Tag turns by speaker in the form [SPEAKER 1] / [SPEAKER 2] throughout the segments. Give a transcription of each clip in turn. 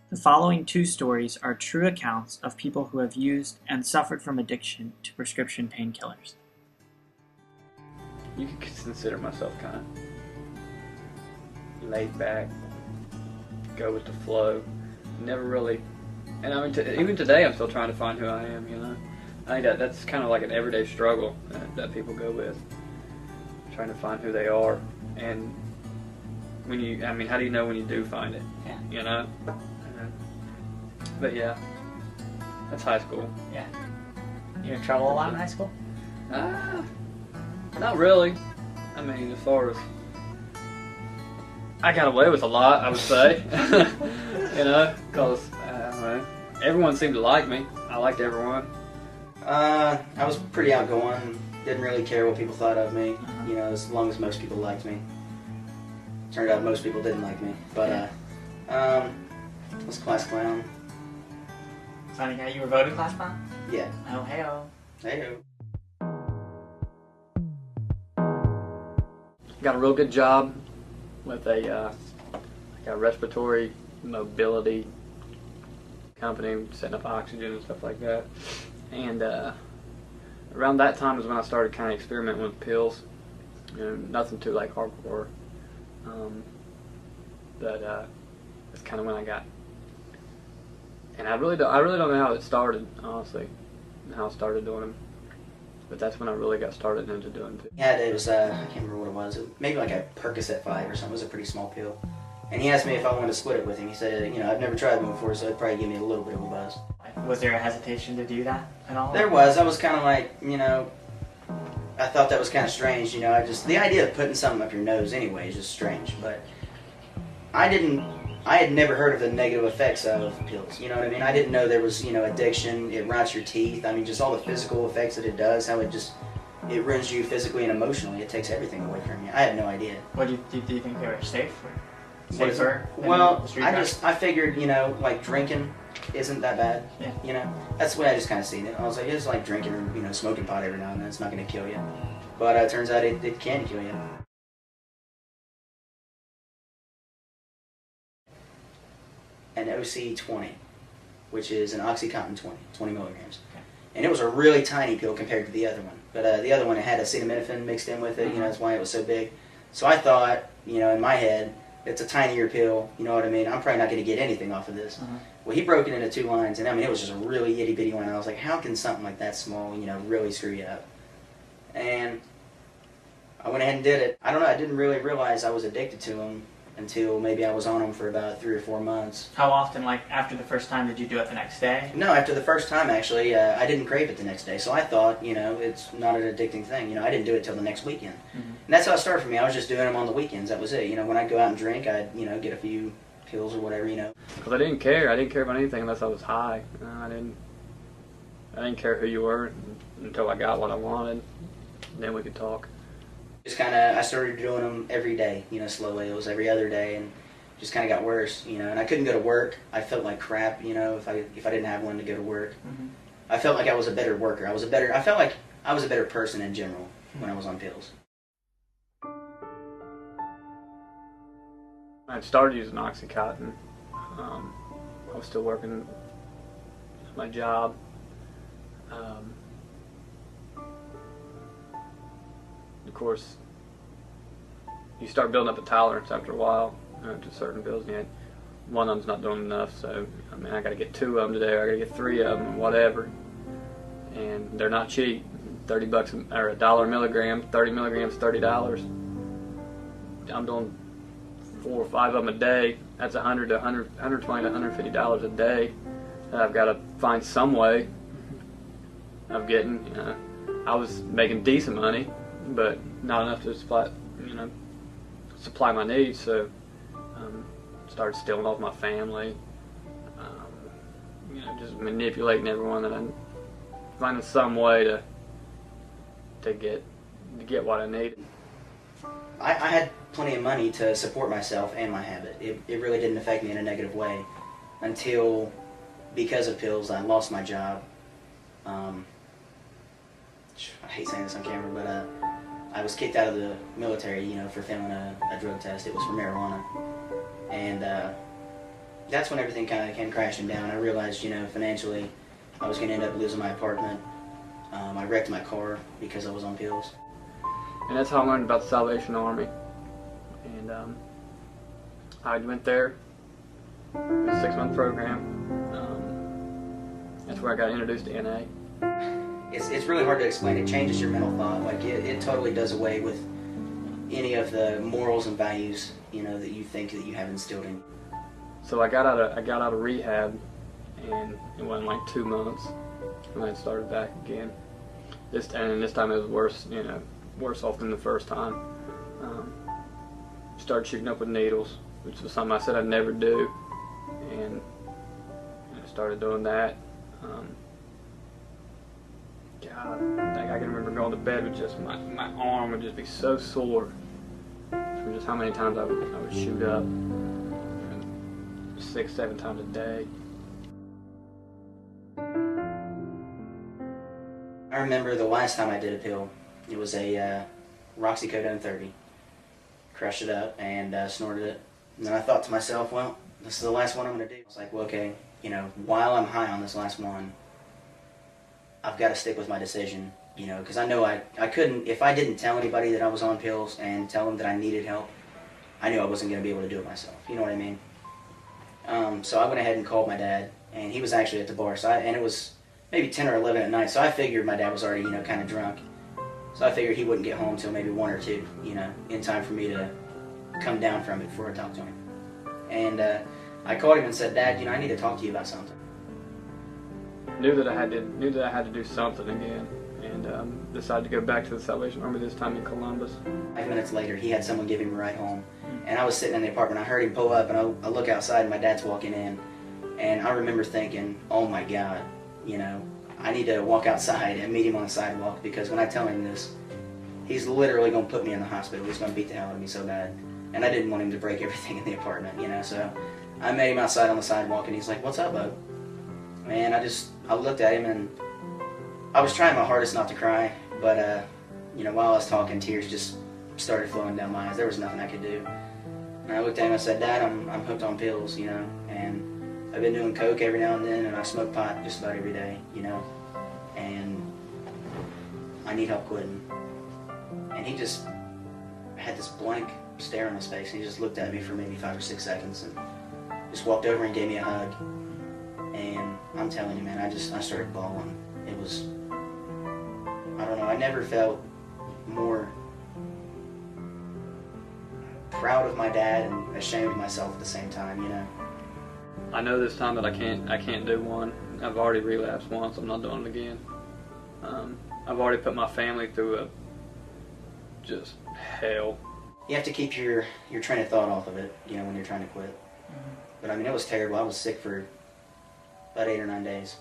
[SPEAKER 1] The following two stories are true accounts of people who have used and suffered from addiction to prescription painkillers.
[SPEAKER 2] You could consider myself kind of laid back, go with the flow. Never really, and I mean, even today I'm still trying to find who I am, you know. I think that's kind of like an everyday struggle that people go with, trying to find who they are. And when you, I mean, how do you know when you do find it?
[SPEAKER 1] Yeah.
[SPEAKER 2] You know? But yeah, that's high school.
[SPEAKER 1] Yeah. You in trouble a lot in high school?
[SPEAKER 2] Not really. I mean, as far as I got away with a lot, I would say. You know, because I don't know, everyone seemed to like me. I liked everyone.
[SPEAKER 3] I was pretty outgoing. Didn't really care what people thought of me. You know, as long as most people liked me. Turned out most people didn't like me. But I was class clown.
[SPEAKER 1] Finding out you were voted class clown?
[SPEAKER 3] Yeah.
[SPEAKER 1] Oh, hey-oh.
[SPEAKER 3] Hey-o.
[SPEAKER 2] Got a real good job with a respiratory mobility company, setting up oxygen and stuff like that. And around that time is when I started kind of experimenting with pills. You know, nothing too like hardcore, but that's kind of when I got. And I really don't know how it started, honestly, how I started doing them. But that's when I really got started into doing it.
[SPEAKER 3] Yeah, it was, I can't remember what it was. Maybe like a Percocet 5 or something. It was a pretty small pill. And he asked me if I wanted to split it with him. He said, you know, I've never tried one before, so it'd probably give me a little bit of a buzz.
[SPEAKER 1] Was there a hesitation to do that at all?
[SPEAKER 3] There was. I was kind of like, you know, I thought that was kind of strange. You know, the idea of putting something up your nose anyway is just strange. But I had never heard of the negative effects of pills. You know what I mean? I didn't know there was, you know, addiction. It rots your teeth. I mean, just all the physical effects that it does. How it ruins you physically and emotionally. It takes everything away from you. I had no idea.
[SPEAKER 1] What do you think they were safe? Safer?
[SPEAKER 3] Well, I figured, you know, like drinking isn't that bad.
[SPEAKER 1] Yeah.
[SPEAKER 3] You know, that's the way I just kind of seen it. I was like, it's like drinking or, you know, smoking pot every now and then. It's not going to kill you. But it turns out it can kill you. An OC20, which is an OxyContin 20 milligrams.
[SPEAKER 1] Okay.
[SPEAKER 3] And it was a really tiny pill compared to the other one. But the other one, it had acetaminophen mixed in with it. You know, that's why it was so big. So I thought, you know, in my head, it's a tinier pill. You know what I mean? I'm probably not going to get anything off of this. Well, he broke it into 2 lines, and I mean, it was just a really itty bitty one. And I was like, how can something like that small, you know, really screw you up? And I went ahead and did it. I don't know. I didn't really realize I was addicted to them until maybe I was on them for about 3 or 4 months.
[SPEAKER 1] How often, like, after the first time, did you do it the next day?
[SPEAKER 3] No, after the first time, actually, I didn't crave it the next day. So I thought, you know, it's not an addicting thing. You know, I didn't do it till the next weekend. And that's how it started for me. I was just doing them on the weekends. That was it. You know, when I'd go out and drink, I'd, you know, get a few pills or whatever, you know.
[SPEAKER 2] Because I didn't care. I didn't care about anything unless I was high. I didn't care who you were until I got what I wanted. Then we could talk.
[SPEAKER 3] Just kind of, I started doing them every day, you know, slowly. It was every other day, and just kind of got worse, you know. And I couldn't go to work. I felt like crap, you know, if I didn't have one to go to work. I felt like I was a better worker. I felt like I was a better person in general when I was on pills.
[SPEAKER 2] I started using OxyContin. I was still working my job. Of course, you start building up a tolerance after a while to certain pills. And yet one of them's not doing enough, so I mean, I got to get 2 of them today. Or I got to get 3 of them, whatever. And they're not cheap. $30 or $1 a milligram. 30 milligrams, $30. I'm doing 4 or 5 of them a day. That's $100 to $120 to $150 a day that I've got to find some way of getting. You know, I was making decent money, but not enough to supply my needs. So started stealing off my family. You know, just manipulating everyone that I'm finding some way to get what I needed.
[SPEAKER 3] I had plenty of money to support myself and my habit. It really didn't affect me in a negative way until, because of pills, I lost my job. I hate saying this on camera, but I was kicked out of the military, you know, for failing a drug test. It was for marijuana. And that's when everything kind of came crashing down. I realized, you know, financially, I was going to end up losing my apartment. I wrecked my car because I was on pills.
[SPEAKER 2] And that's how I learned about the Salvation Army. And I went there. It was a 6-month program. That's where I got introduced to NA.
[SPEAKER 3] It's really hard to explain. It changes your mental thought. Like it totally does away with any of the morals and values, you know, that you think that you have instilled in you.
[SPEAKER 2] So I got out of rehab, and it wasn't like 2 months, and I started back again. This time it was worse, you know, worse off than the first time. Started shooting up with needles, which was something I said I'd never do, and I started doing that. God, I can remember going to bed with just my arm would just be so sore from just how many times I would shoot up, 6-7 times a day.
[SPEAKER 3] I remember the last time I did a pill, it was a Roxycodone 30. Crushed it up and snorted it. And then I thought to myself, well, this is the last one I'm going to do. I was like, well, okay, you know, while I'm high on this last one, I've got to stick with my decision, you know, because I know I couldn't, if I didn't tell anybody that I was on pills and tell them that I needed help, I knew I wasn't going to be able to do it myself, you know what I mean? So I went ahead and called my dad, and he was actually at the bar, and it was maybe 10 or 11 at night, so I figured my dad was already, you know, kind of drunk. So I figured he wouldn't get home till maybe 1 or 2, you know, in time for me to come down from it before I talked to him. And I called him and said, Dad, you know, I need to talk to you about something.
[SPEAKER 2] Knew that I had to do something again, and decided to go back to the Salvation Army, this time in Columbus.
[SPEAKER 3] 5 minutes later, he had someone give him a ride home, and I was sitting in the apartment. I heard him pull up, and I look outside, and my dad's walking in, and I remember thinking, oh my God, you know, I need to walk outside and meet him on the sidewalk, because when I tell him this, he's literally going to put me in the hospital. He's going to beat the hell out of me so bad, and I didn't want him to break everything in the apartment, you know, so I met him outside on the sidewalk, and he's like, what's up, bud? And I looked at him, and I was trying my hardest not to cry, but, you know, while I was talking, tears just started flowing down my eyes. There was nothing I could do. And I looked at him and I said, Dad, I'm hooked on pills, you know, and I've been doing coke every now and then, and I smoke pot just about every day, you know, and I need help quitting. And he just had this blank stare on his face, and he just looked at me for maybe 5 or 6 seconds, and just walked over and gave me a hug. And I'm telling you, man, I started bawling. It was, I don't know, I never felt more proud of my dad and ashamed of myself at the same time, you know.
[SPEAKER 2] I know this time that I can't do one. I've already relapsed once. I'm not doing it again. I've already put my family through a just hell.
[SPEAKER 3] You have to keep your train of thought off of it, you know, when you're trying to quit. But I mean, it was terrible. I was sick for about 8 or 9 days.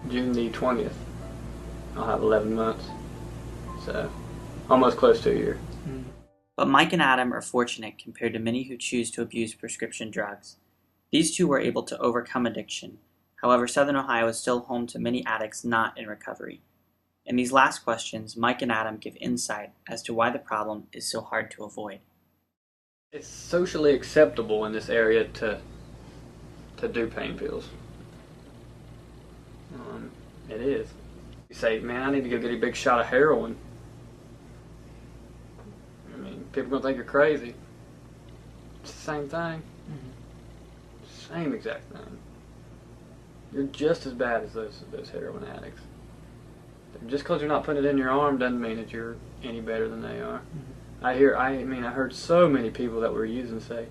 [SPEAKER 2] June the 20th, I'll have 11 months. So, almost close to a year.
[SPEAKER 1] But Mike and Adam are fortunate compared to many who choose to abuse prescription drugs. These two were able to overcome addiction. However, Southern Ohio is still home to many addicts not in recovery. In these last questions, Mike and Adam give insight as to why the problem is so hard to avoid.
[SPEAKER 2] It's socially acceptable in this area to do pain pills. It is. You say, man, I need to go get a big shot of heroin. I mean, people are going to think you're crazy. It's the same thing. Same exact thing. You're just as bad as those heroin addicts. Just because you're not putting it in your arm doesn't mean that you're any better than they are. I heard so many people that were using say,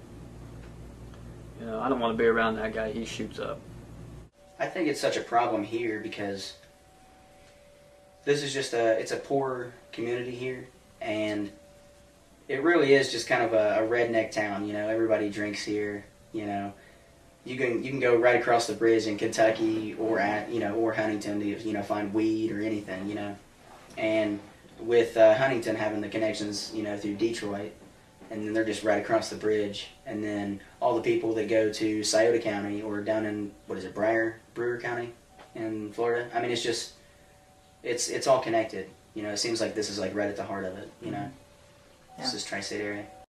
[SPEAKER 2] you know, I don't want to be around that guy, he shoots up.
[SPEAKER 3] I think it's such a problem here because this is just it's a poor community here, and it really is just kind of a redneck town, you know. Everybody drinks here, you know. You can go right across the bridge in Kentucky or or Huntington to, you know, find weed or anything, you know. And with Huntington having the connections, you know, through Detroit, and then they're just right across the bridge, and then all the people that go to Scioto County or down in, Brewer County in Florida. I mean, it's just, it's all connected. You know, it seems like this is like right at the heart of it, you know. This is Tri-State area.